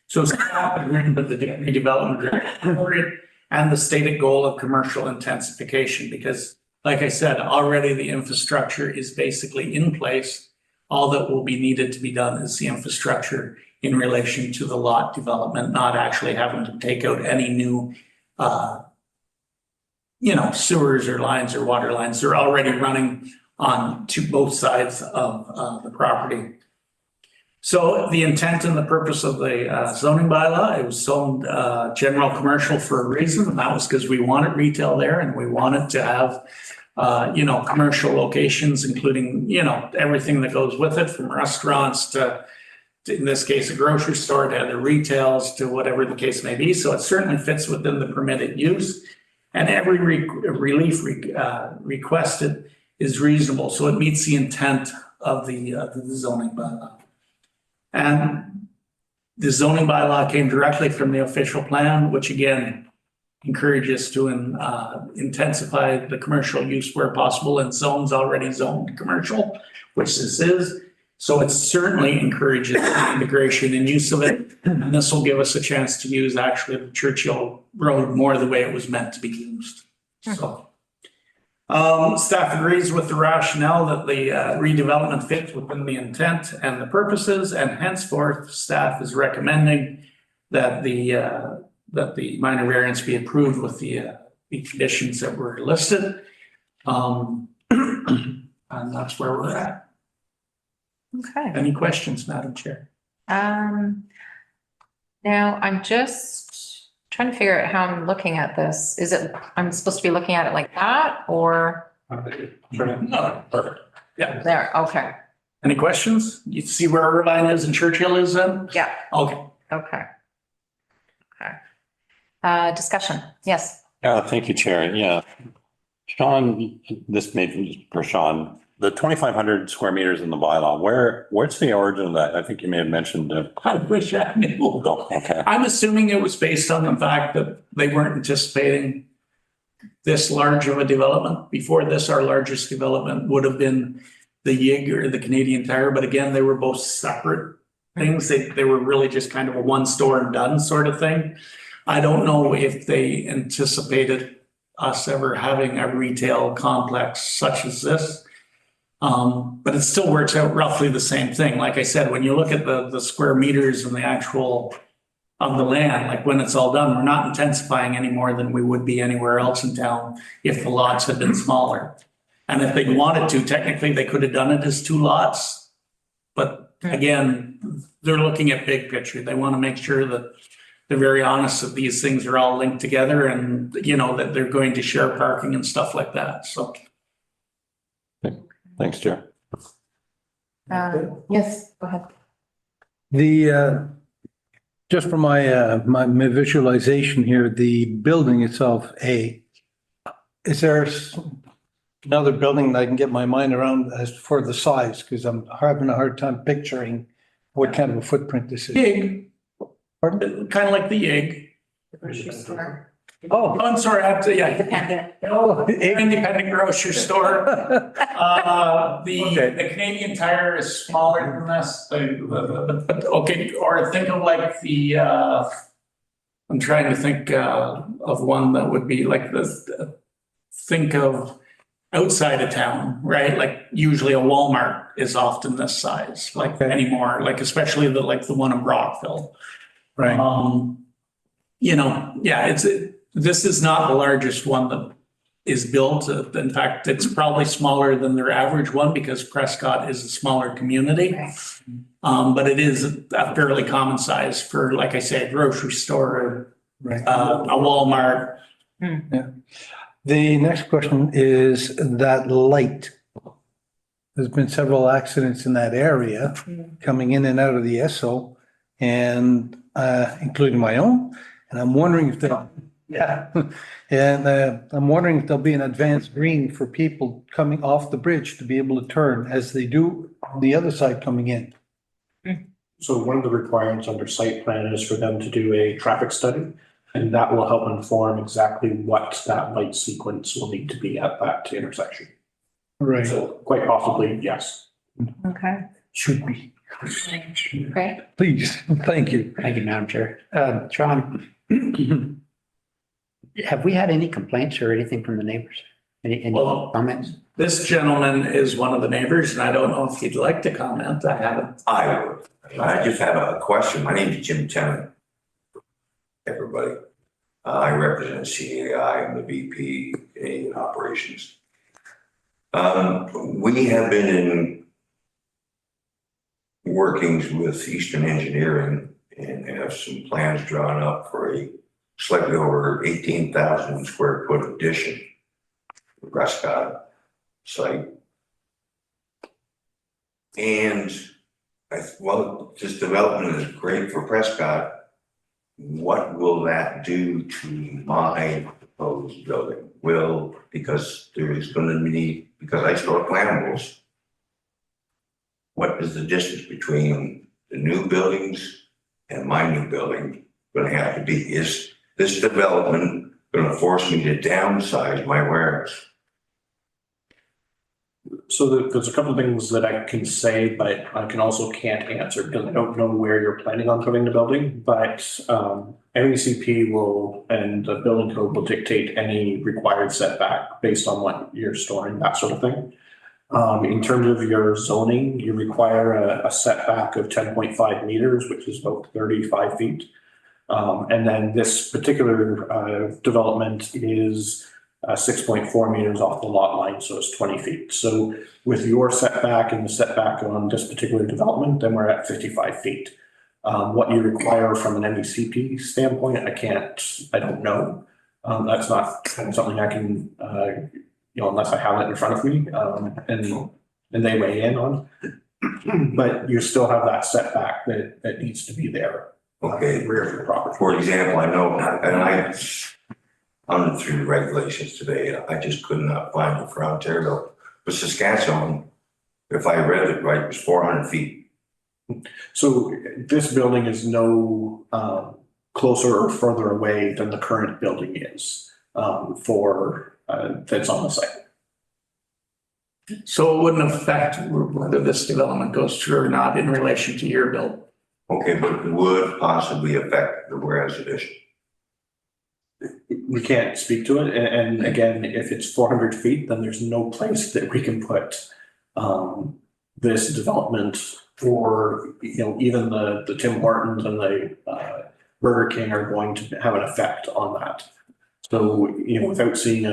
So it's agreement with the redevelopment and the stated goal of commercial intensification, because like I said, already the infrastructure is basically in place. All that will be needed to be done is the infrastructure in relation to the lot development, not actually having to take out any new, sewers or lines or water lines. They're already running on to both sides of the property. So the intent and the purpose of the zoning bylaw, it was zoned general commercial for a reason, and that was because we wanted retail there and we wanted to have commercial locations, including, everything that goes with it, from restaurants to, in this case, a grocery store, to other retails, to whatever the case may be. So it certainly fits within the permitted use, and every relief requested is reasonable. So it meets the intent of the zoning bylaw. And the zoning bylaw came directly from the official plan, which again encourages to intensify the commercial use where possible in zones already zoned commercial, which this is. So it certainly encourages integration and use of it. And this will give us a chance to use actually the Churchill Road more the way it was meant to be used. So staff agrees with the rationale that the redevelopment fits within the intent and the purposes, and henceforth staff is recommending that the minor variance be approved with the conditions that were listed. And that's where we're at. Okay. Any questions, Madam Chair? Now I'm just trying to figure out how I'm looking at this. Is it, I'm supposed to be looking at it like that or No, perfect. Yeah. there? Okay. Any questions? You see where Irvine is and Churchill is then? Yeah. Okay. Okay. Okay. Discussion. Yes. Thank you, Chair. Yeah. Sean, this may be for Sean, the 2,500 square meters in the bylaw, where's the origin of that? I think you may have mentioned. I wish I knew. Oh, okay. I'm assuming it was based on the fact that they weren't anticipating this large of a development. Before this, our largest development would have been the YIG or the Canadian Tire, but again, they were both separate things. They were really just kind of a one store and done sort of thing. I don't know if they anticipated us ever having a retail complex such as this. But it still works out roughly the same thing. Like I said, when you look at the square meters and the actual of the land, like when it's all done, we're not intensifying any more than we would be anywhere else in town if the lots had been smaller. And if they wanted to, technically, they could have done it as 2 lots. But again, they're looking at big picture. They want to make sure that they're very honest that these things are all linked together and, you know, that they're going to share parking and stuff like that. So. Thanks, Chair. Yes, go ahead. The, just for my visualization here, the building itself, is there another building that I can get my mind around as for the size? Because I'm having a hard time picturing what kind of a footprint this is. YIG, Pardon? kind of like the YIG. Oh. I'm sorry, I have to, yeah. Independent. Oh, Independent grocery store. The Canadian Tire is smaller than this. Okay, or think of like the, I'm trying to think of one that would be like think of outside of town, right? Like usually a Walmart is often this size, like anymore, like especially the one in Brockville. right. You know, yeah, this is not the largest one that is built. In fact, it's probably smaller than their average one because Prescott is a smaller community. But it is a fairly common size for, like I say, a grocery store, Right. a Walmart. Yeah. The next question is that light. There's been several accidents in that area coming in and out of the Esso and including my own. And I'm wondering if they'll, yeah. And I'm wondering if there'll be an advanced green for people coming off the bridge to be able to turn as they do on the other side coming in. So one of the requirements under site plan is for them to do a traffic study, and that will help inform exactly what that light sequence will need to be at that intersection. Right. So quite possibly, yes. Okay. Should be. Great. Please, thank you. Thank you, Madam Chair. John, have we had any complaints or anything from the neighbors? Any Well, comments? This gentleman is one of the neighbors, and I don't know if he'd like to comment. I haven't. I would. I just have a question. My name is Jim Tennant. Everybody. I represent CAI. I'm the VP in operations. We have been in workings with Eastern Engineering and have some plans drawn up for a slightly over 18,000 square foot addition to Prescott site. And well, this development is great for Prescott. What will that do to my proposed building? Because there is going to be, because I store flammables, what is the distance between the new buildings and my new building going to have to be? Is this development going to force me to downsize my warehouse? So there's a couple of things that I can say, but I can also can't answer because I don't know where you're planning on putting the building. But MECP will and the building code will dictate any required setback based on what you're storing, that sort of thing. In terms of your zoning, you require a setback of 10.5 meters, which is about 35 feet. And then this particular development is 6.4 meters off the lot line, so it's 20 feet. So with your setback and the setback on this particular development, then we're at 55 feet. What you require from an MECP standpoint, I don't know. That's not kind of something I can, unless I have it in front of me, and they weigh in on. But you still have that setback that needs to be there. Okay. Rear of the property. For example, I know, and I hunted through the regulations today, I just could not find it for Ontario. But Saskatchewan, if I read it right, was 400 feet. So this building is no closer or further away than the current building is that's on the site. So it wouldn't affect whether this development goes through or not in relation to your build. Okay, but it would possibly affect the whereas addition. We can't speak to it. And again, if it's 400 feet, then there's no place that we can put this development or, even the Tim Hortons and the Burger King are going to have an effect on that. So, without seeing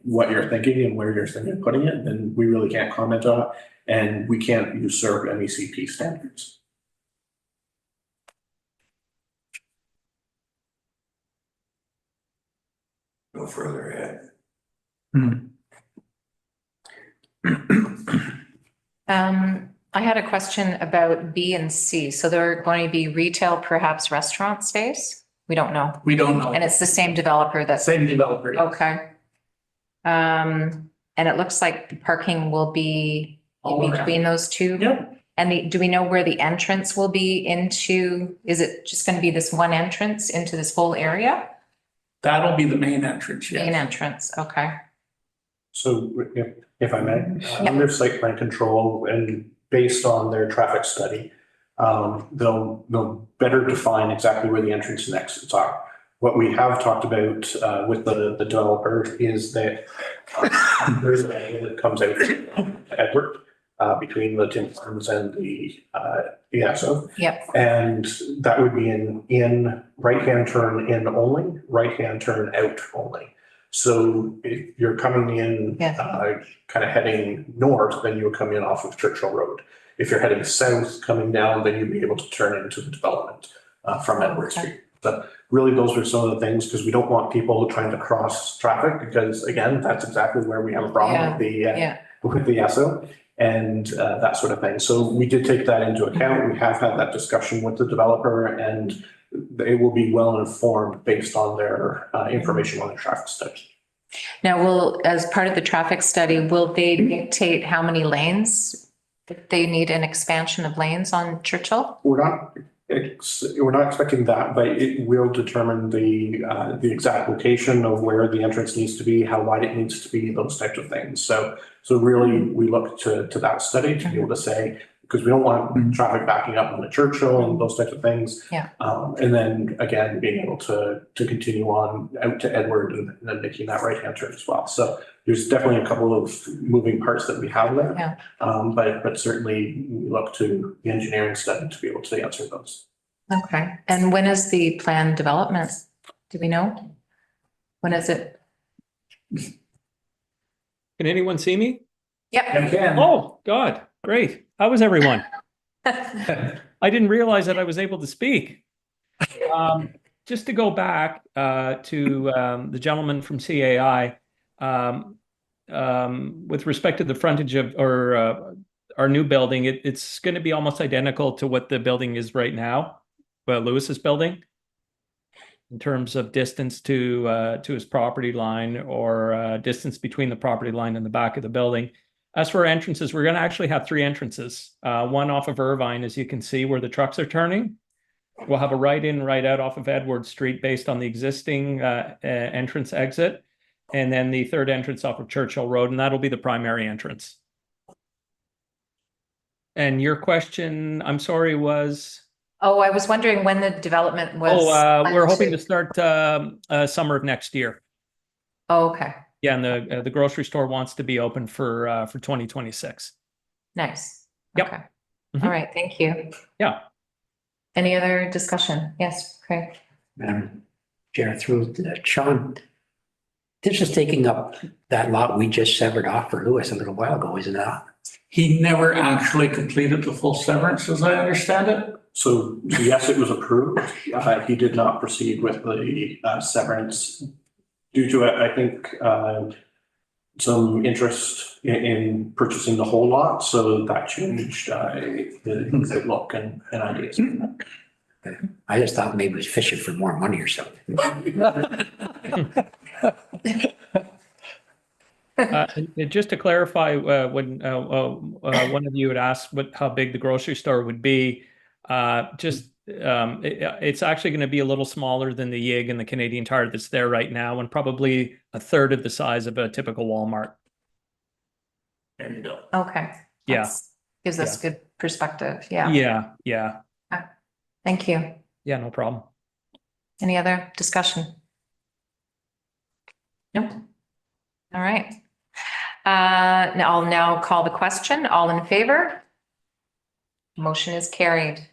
what you're thinking and where you're thinking of putting it, then we really can't comment on it. And we can't usurp MECP standards. No further ahead. I had a question about B and C. So there are going to be retail, perhaps restaurant space? We don't know. We don't know. And it's the same developer that's, Same developer. yes. okay. And it looks like the parking will be All in around. between those two? Yep. And do we know where the entrance will be into? Is it just going to be this one entrance into this whole area? That'll be the main entrance, Main yes. entrance, okay. So if I may, under site plan control and based on their traffic study, they'll better define exactly where the entrance and exits are. What we have talked about with the developer is that there's an area that comes out to Edward between the Tim Hortons and the ESO. Yep, And that would be in right-hand turn in only, right-hand turn out only. So if you're coming in, Yeah. kind of heading north, then you would come in off of Churchill Road. If you're heading south, coming down, then you'd be able to turn into the development from Edward Okay. Street. But really, those are some of the things, because we don't want people trying to cross traffic, because again, that's exactly where we have a problem with yeah, the ESO and that sort of thing. So we did take that into account. We have had that discussion with the developer, and they will be well informed based on their information on the traffic study. now as part of the traffic study, will they dictate how many lanes? If they need an expansion of lanes on Churchill? We're not expecting that, but it will determine the exact location of where the entrance needs to be, how wide it needs to be, those types of things. So really, we look to that study to be able to say, because we don't want traffic backing up on the Churchill and those types of things. Yeah. And then again, being able to continue on out to Edward and then making that right-hand turn as well. So there's definitely a couple of moving parts that we have there. Yeah. But certainly we look to the engineering study to be able to answer those. Okay, and when is the planned development? Do we know? When is it? Can anyone see me? Yep. Again, Oh, God, great. How was everyone? I didn't realize that I was able to speak. Just to go back to the gentleman from CAI, with respect to the frontage of our new building, it's going to be almost identical to what the building is right now, Lewis's building, in terms of distance to his property line or distance between the property line and the back of the building. As for entrances, we're going to actually have 3 entrances. One off of Irvine, as you can see, where the trucks are turning. We'll have a right in, right out off of Edward Street based on the existing entrance exit. And then the third entrance off of Churchill Road, and that'll be the primary entrance. And your question, I'm sorry, was? Oh, I was wondering when the development was. We're hoping to start summer of next year. Oh, okay, Yeah, and the grocery store wants to be open for 2026. nice. Yep. Okay. Mhm. All right, thank you. Yeah. Any other discussion? Yes, Craig? Chair, through Sean, This is taking up that lot we just severed off for Lewis a little while ago, isn't it? He never actually completed the full severance, as I understand it. So yes, it was approved. He did not proceed with the severance due to, I think, some interest in purchasing the whole lot. So that changed the look and ideas. I just thought maybe it was fishing for more money or something. Just to clarify, when one of you had asked how big the grocery store would be, it's actually going to be a little smaller than the YIG and the Canadian Tire that's there right now, and probably a third of the size of a typical Walmart. There you go. Okay. Yeah. That's- Gives us good perspective. Yeah. Yeah. Thank you. Yeah, no problem. Any other discussion? Nope. All right. Now I'll now call the question. All in favor? Motion is carried.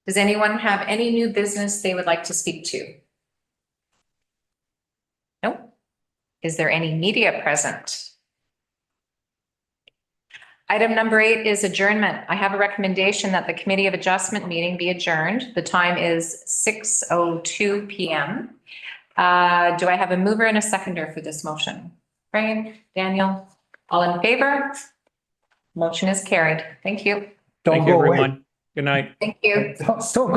Does anyone have any new business they would like to speak to? Nope. Is there any media present? Item number 8 is adjournment. I have a recommendation that the Committee of Adjustment meeting be adjourned. The time is 6:02 p.m. Do I have a mover and a seconder for this motion? Brian, Daniel, all in favor? Motion is carried. Thank you. Don't Thank you, go away. everyone. Good night. Thank you. Don't go